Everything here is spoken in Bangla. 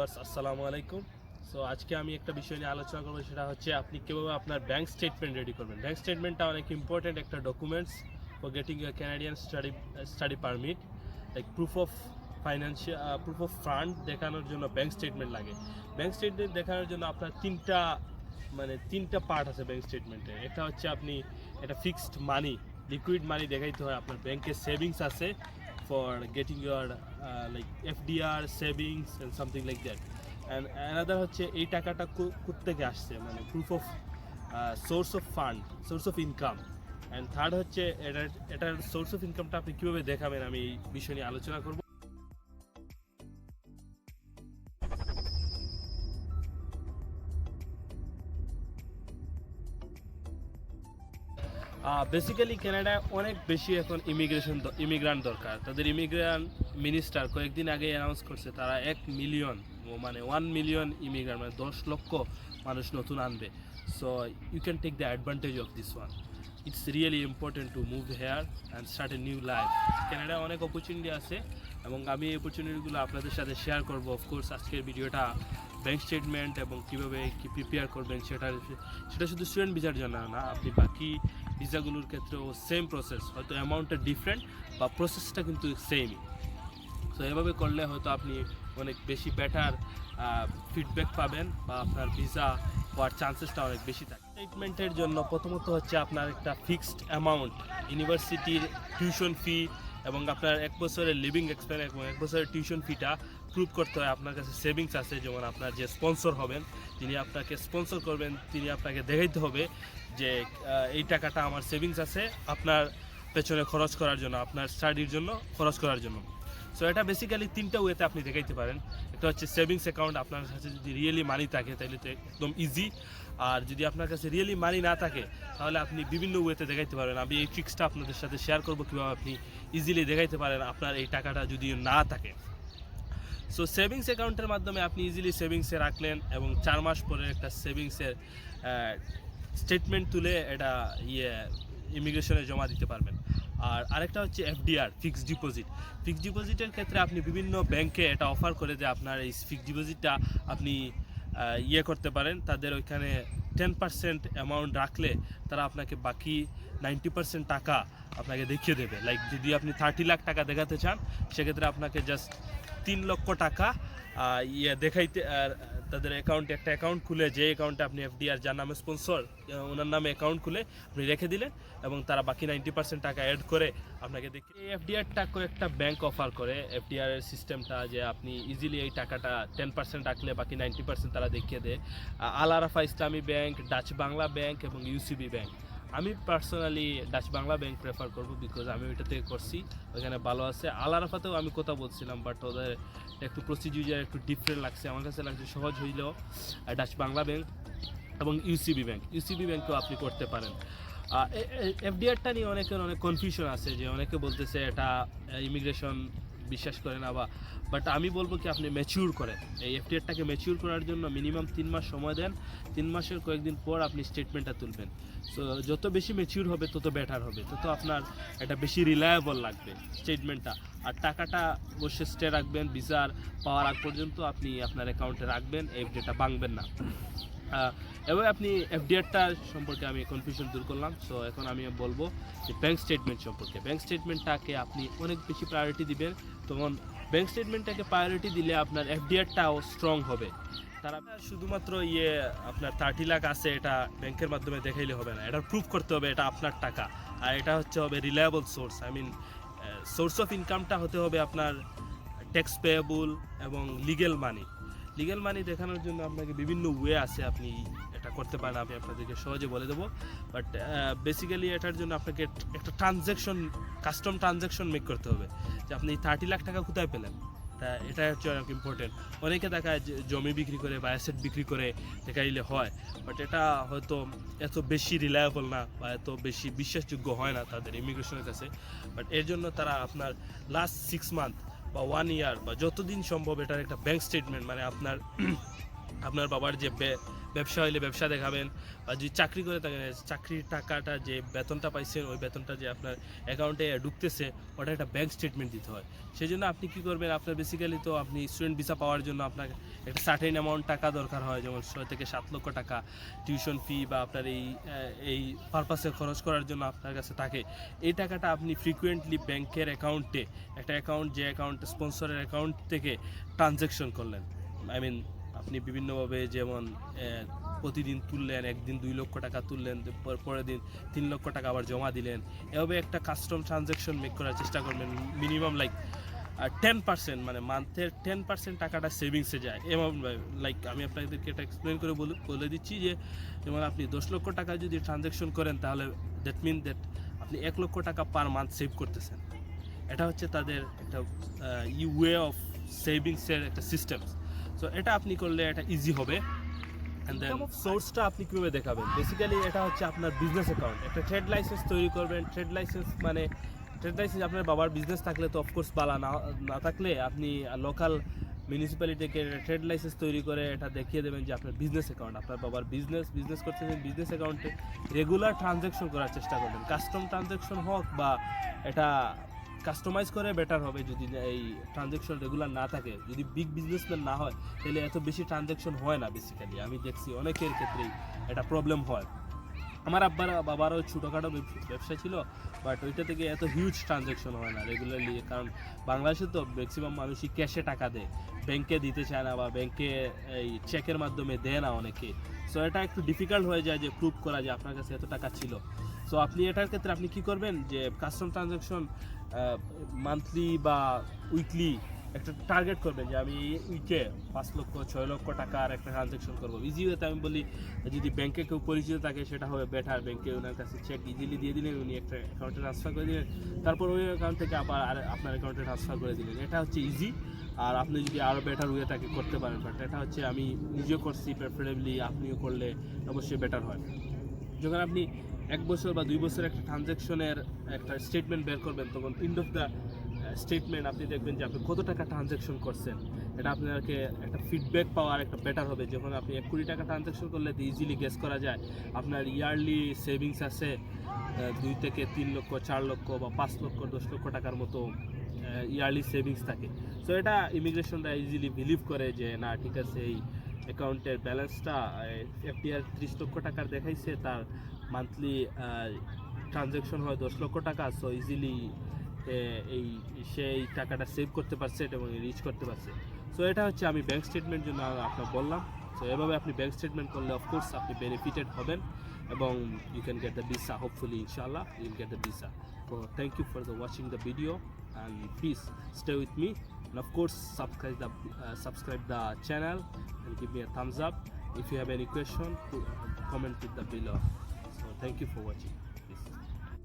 আসসালামু আলাইকুম। সো আজকে আমি একটা বিষয় নিয়ে আলোচনা করবো, সেটা হচ্ছে আপনি কীভাবে আপনার ব্যাংক স্টেটমেন্ট রেডি করবেন। ব্যাংক স্টেটমেন্টটা অনেক ইম্পর্টেন্ট একটা documents for getting your Canadian study permit. Like proof of fund দেখানোর জন্য ব্যাংক স্টেটমেন্ট লাগে। ব্যাংক স্টেটমেন্ট দেখানোর জন্য আপনার তিনটা পার্ট আছে ব্যাংক স্টেটমেন্টে। একটা হচ্ছে আপনি একটা ফিক্সড মানি, লিকুইড মানি দেখাইতে হয়, আপনার ব্যাংকে সেভিংস আছে for getting your like FDR savings and something like that. And another হচ্ছে এই টাকাটা কোত্থেকে আসছে, মানে proof of swords of fund, source of income. And third হচ্ছে এটার সোর্স অফ ইনকামটা আপনি কীভাবে দেখাবেন, আমি এই বিষয় নিয়ে আলোচনা করব। বেসিক্যালি কানাডায় অনেক বেশি এখন ইমিগ্রান্ট দরকার। তাদের ইমিগ্রান্ট মিনিস্টার কয়েকদিন আগে অ্যানাউন্স করছে তারা 1 মিলিয়ন, মানে 1 মিলিয়ন ইমিগ্রান্ট, মানে 10 লক্ষ মানুষ নতুন আনবে। So you can take the advantage of this one. It's really important to move here and start a new life. কানাডায় অনেক অপরচুনিটি আছে এবং আমি এই অপরচুনিটিগুলো আপনাদের সাথে শেয়ার করবো। অফকোর্স আজকের ভিডিওটা ব্যাংক স্টেটমেন্ট এবং কীভাবে কী প্রিপেয়ার করবেন সেটা শুধু স্টুডেন্ট ভিসার জন্য না, আপনি বাকি ভিসাগুলোর ক্ষেত্রেও সেম প্রসেস, হয়তো অ্যামাউন্টটা ডিফারেন্ট বা প্রসেসটা কিন্তু সেমই। সো এভাবে করলে হয়তো আপনি অনেক বেশি বেটার ফিডব্যাক পাবেন বা আপনার ভিসা হওয়ার চান্সেসটা অনেক বেশি থাকে। স্টেটমেন্টের জন্য প্রথমত হচ্ছে আপনার একটা ফিক্সড অ্যামাউন্ট, ইউনিভার্সিটির টিউশন ফি এবং আপনার 1 বছরের লিভিং এক্সপেরিয়েন্স এবং 1 বছরের টিউশন ফিটা প্রুভ করতে হয়। আপনার কাছে সেভিংস আছে, যেমন আপনার যে স্পন্সর হবেন, যিনি আপনাকে স্পন্সর করবেন, তিনি আপনাকে দেখাইতে হবে যে এই টাকাটা আমার সেভিংস আছে আপনার পেছনে খরচ করার জন্য, আপনার স্টাডির জন্য খরচ করার জন্য। সো এটা বেসিক্যালি 3টা ওয়েতে আপনি দেখাইতে পারেন। একটা হচ্ছে সেভিংস অ্যাকাউন্ট, আপনার কাছে যদি রিয়েলি মানি থাকে তাহলে তো একদম ইজি। আর যদি আপনার কাছে রিয়েলি মানি না থাকে তাহলে আপনি বিভিন্ন ওয়েতে দেখাইতে পারেন। আমি এই ট্রিক্সটা আপনাদের সাথে শেয়ার করবো কীভাবে আপনি ইজিলি দেখাইতে পারেন আপনার এই টাকাটা যদি না থাকে। সো সেভিংস অ্যাকাউন্টের মাধ্যমে আপনি ইজিলি সেভিংসে রাখলেন এবং 4 মাস পরে একটা সেভিংসের স্টেটমেন্ট তুলে এটা ইমিগ্রেশনে জমা দিতে পারবেন। আর আরেকটা হচ্ছে FDR, ফিক্সড ডিপোজিট। ফিক্সড ডিপোজিটের ক্ষেত্রে আপনি বিভিন্ন ব্যাংকে এটা অফার করে যে আপনার এই ফিক্সড ডিপোজিটটা আপনি করতে পারেন। তাদের ওইখানে 10% অ্যামাউন্ট রাখলে তারা আপনাকে বাকি 90% টাকা আপনাকে দেখিয়ে দেবে। লাইক যদি আপনি 30 লাখ টাকা দেখাতে চান, সেক্ষেত্রে আপনাকে জাস্ট 3 লক্ষ টাকা দেখাইতে, তাদের অ্যাকাউন্টে একটা অ্যাকাউন্ট খুলে, যে অ্যাকাউন্টে আপনি FDR, যার নামে স্পন্সর, ওনার নামে অ্যাকাউন্ট খুলে আপনি রেখে দিলেন এবং তারা বাকি 90% টাকা অ্যাড করে আপনাকে দেখে। এই FDRটা কয়েকটা ব্যাংক অফার করে। FDR এর সিস্টেমটা যে আপনি ইজিলি এই টাকাটা 10% রাখলে বাকি 90% তারা দেখিয়ে দেয়। আল আরাফা ইসলামী ব্যাংক, ডাচ বাংলা ব্যাংক এবং UCB ব্যাংক। আমি personally Dutch Bangla bank prefer করবো, বিকজ আমি ওইটা থেকে করছি, ওইখানে ভালো আছে। আল আরাফাতেও আমি কথা বলছিলাম, বাট ওদের একটু প্রসিডিউর একটু ডিফারেন্ট লাগছে, আমার কাছে লাগছে সহজ হইলেও ডাচ বাংলা ব্যাংক এবং UCB ব্যাংকেও আপনি করতে পারেন। FDRটা নিয়ে অনেকের অনেক কনফিউশন আছে, যে অনেকে বলতেছে এটা ইমিগ্রেশন বিশ্বাস করে না, বাট আমি বলবো কি আপনি ম্যাচিউর করেন। এই FDRটাকে ম্যাচিউর করার জন্য মিনিমাম 3 মাস সময় দেন। 3 মাসের কয়েকদিন পর আপনি স্টেটমেন্টটা তুলবেন। সো যত বেশি ম্যাচিউর হবে তত বেটার হবে, তত আপনার এটা বেশি রিলায়েবল লাগবে স্টেটমেন্টটা। আর টাকাটা অবশ্যই স্টে রাখবেন, ভিসার পাওয়ার আগ পর্যন্ত আপনি আপনার অ্যাকাউন্টে রাখবেন, FDRটা ভাঙবেন না। এবার আপনি FDRটা সম্পর্কে আমি কনফিউশন দূর করলাম। সো এখন আমি বলবো যে ব্যাংক স্টেটমেন্ট সম্পর্কে। ব্যাংক স্টেটমেন্টটাকে আপনি অনেক বেশি প্রায়োরিটি দিবেন, তখন ব্যাংক স্টেটমেন্টটাকে প্রায়োরিটি দিলে আপনার FDRটাও স্ট্রং হবে। তারা শুধুমাত্র আপনার 30 লাখ আছে এটা ব্যাংকের মাধ্যমে দেখাইলে হবে না, এটা প্রুভ করতে হবে এটা আপনার টাকা। আর এটা হবে রিলায়েবল সোর্স, সোর্স অফ ইনকামটা হতে হবে আপনার ট্যাক্স পেয়েবল এবং লিগেল মানি দেখানোর জন্য আপনাকে বিভিন্ন ওয়ে আছে, আপনি এটা করতে পারেন, আমি আপনাদেরকে সহজে বলে দেবো। বাট বেসিক্যালি এটার জন্য আপনাকে একটা কাস্টম ট্রানজ্যাকশন মেক করতে হবে, যে আপনি 30 লাখ টাকা কোথায় পেলেন। এটা হচ্ছে অনেক ইম্পর্টেন্ট। অনেকে দেখায় জমি বিক্রি করে বা অ্যাসেট বিক্রি করে দেখাইলে হয়, বাট এটা হয়তো এত বেশি রিলায়েবল না বা এত বেশি বিশ্বাসযোগ্য হয় না তাদের ইমিগ্রেশনের কাছে। বাট এর জন্য তারা আপনার লাস্ট 6 মান্থ বা 1 ইয়ার বা যতদিন সম্ভব এটার একটা ব্যাংক স্টেটমেন্ট, মানে আপনার আপনার বাবার যে ব্যবসা হইলে ব্যবসা দেখাবেন, বা যদি চাকরি করে থাকেন চাকরির টাকাটা যে বেতনটা পাইছেন ওই বেতনটা যে আপনার অ্যাকাউন্টে ঢুকতেছে ওটা একটা ব্যাংক স্টেটমেন্ট দিতে হয়। সেই জন্য আপনি কী করবেন, আপনার বেসিক্যালি তো আপনি স্টুডেন্ট ভিসা পাওয়ার জন্য আপনার একটা সার্টেন অ্যামাউন্ট টাকা দরকার হয়, যেমন 6 থেকে 7 লক্ষ টাকা টিউশন ফি বা আপনার এই পারপাসে খরচ করার জন্য আপনার কাছে থাকে। এই টাকাটা আপনি ফ্রিকুয়েন্টলি ব্যাংকের অ্যাকাউন্টে একটা অ্যাকাউন্ট, যে অ্যাকাউন্ট স্পন্সরের অ্যাকাউন্ট থেকে ট্রানজ্যাকশন করলেন। আই মিন আপনি বিভিন্নভাবে যেমন প্রতিদিন তুললেন, একদিন 2 লক্ষ টাকা তুললেন, পরের দিন 3 লক্ষ টাকা আবার জমা দিলেন, এভাবে একটা কাস্টম ট্রানজ্যাকশন মেক করার চেষ্টা করবেন। মিনিমাম লাইক 10%, মানে মান্থের 10% টাকাটা সেভিংসে যায় এমন। লাইক আমি আপনাদেরকে এটা এক্সপ্লেন করে বলে দিচ্ছি যে যেমন আপনি 10 লক্ষ টাকা যদি ট্রানজ্যাকশন করেন তাহলে দ্যাট মিন দ্যাট আপনি 1 লক্ষ টাকা পার মান্থ সেভ করতেছেন। এটা হচ্ছে তাদের একটা ওয়ে অফ সেভিংসের একটা সিস্টেম। সো এটা আপনি করলে এটা ইজি হবে। অ্যান্ড দেন সোর্সটা আপনি কীভাবে দেখাবেন, বেসিক্যালি এটা হচ্ছে আপনার বিজনেস অ্যাকাউন্ট। একটা ট্রেড লাইসেন্স তৈরি করবেন। ট্রেড লাইসেন্স মানে ট্রেড লাইসেন্স আপনার বাবার বিজনেস থাকলে তো অফকোর্স বালা, না থাকলে আপনি লোকাল মিউনিসিপ্যালিটিকে ট্রেড লাইসেন্স তৈরি করে এটা দেখিয়ে দেবেন যে আপনার বিজনেস অ্যাকাউন্ট, আপনার বাবার বিজনেস করতেছেন, বিজনেস অ্যাকাউন্টে রেগুলার ট্রানজ্যাকশন করার চেষ্টা করবেন। কাস্টম ট্রানজ্যাকশন হোক বা এটা কাস্টমাইজ করে বেটার হবে। যদি এই ট্রানজ্যাকশন রেগুলার না থাকে, যদি বিগ বিজনেসম্যান না হয় তাহলে এত বেশি ট্রানজ্যাকশন হয় না। বেসিক্যালি আমি দেখছি অনেকের ক্ষেত্রেই এটা প্রবলেম হয়। আমার বাবারও ছোটোখাটো ব্যবসা ছিল, বাট ওইটা থেকে এত হিউজ ট্রানজ্যাকশন হয় না রেগুলারলি, কারণ বাংলাদেশে তো ম্যাক্সিমাম মানুষই ক্যাশে টাকা দেয়, ব্যাংকে দিতে চায় না, বা ব্যাংকে এই চেকের মাধ্যমে দেয় না অনেকে। সো এটা একটু ডিফিকাল্ট হয়ে যায় যে প্রুভ করা যে আপনার কাছে এত টাকা ছিল। সো আপনি এটার ক্ষেত্রে আপনি কী করবেন, যে কাস্টম ট্রানজ্যাকশন মান্থলি বা উইকলি একটা টার্গেট করবেন যে আমি উইকে 5 লক্ষ 6 লক্ষ টাকার একটা ট্রানজ্যাকশন করবো। ইজি ওয়েতে আমি বলি, যদি ব্যাংকে কেউ পরিচিত থাকে সেটা হবে বেটার। ব্যাংকে ওনার কাছে চেক ইজিলি দিয়ে দিলেন, উনি একটা অ্যাকাউন্টে ট্রান্সফার করে দিলেন, তারপর ওই অ্যাকাউন্ট থেকে আবার আপনার অ্যাকাউন্টে ট্রান্সফার করে দিলেন। এটা হচ্ছে ইজি। আর আপনি যদি আরও বেটার ওয়ে তাকে করতে পারেন, বাট এটা হচ্ছে আমি নিজেও করছি, প্রেফারেবলি আপনিও করলে অবশ্যই বেটার হয়। যখন আপনি 1 বছর বা 2 বছর একটা ট্রানজ্যাকশনের একটা স্টেটমেন্ট বের করবেন, তখন এন্ড অফ দ্য স্টেটমেন্ট আপনি দেখবেন যে আপনি কত টাকা ট্রানজ্যাকশন করছেন। এটা আপনাকে একটা ফিডব্যাক পাওয়ার একটা বেটার হবে। যখন আপনি 1 কোটি টাকা ট্রানজ্যাকশন করলে ইজিলি গেস করা যায় আপনার ইয়ারলি সেভিংস আছে 2 থেকে 3 লক্ষ 4 লক্ষ বা 5 লক্ষ 10 লক্ষ টাকার মতো ইয়ারলি সেভিংস থাকে। সো এটা ইমিগ্রেশনরা ইজিলি বিলিভ করে যে না ঠিক আছে, এই অ্যাকাউন্টের ব্যালেন্সটা এফডিআর 30 লক্ষ টাকার দেখাইছে, তার মান্থলি ট্রানজ্যাকশন হয় 10 লক্ষ টাকা। সো ইজিলি সেই টাকাটা সেভ করতে পারছে এবং রিচ করতে পারছে। সো এটা হচ্ছে আমি ব্যাংক স্টেটমেন্ট জন্য আপনাকে বললাম। সো এভাবে আপনি ব্যাংক স্টেটমেন্ট করলে অফকোর্স আপনি বেনিফিটেড হবেন এবং you can get the visa, hopefully ইনশাআল্লাহ you'll get the visa. So thank you for watching the video, and please stay with me, and of course subscribe the channel and give me a thumbs up. If you have any question, comment it below. So thank you for watching.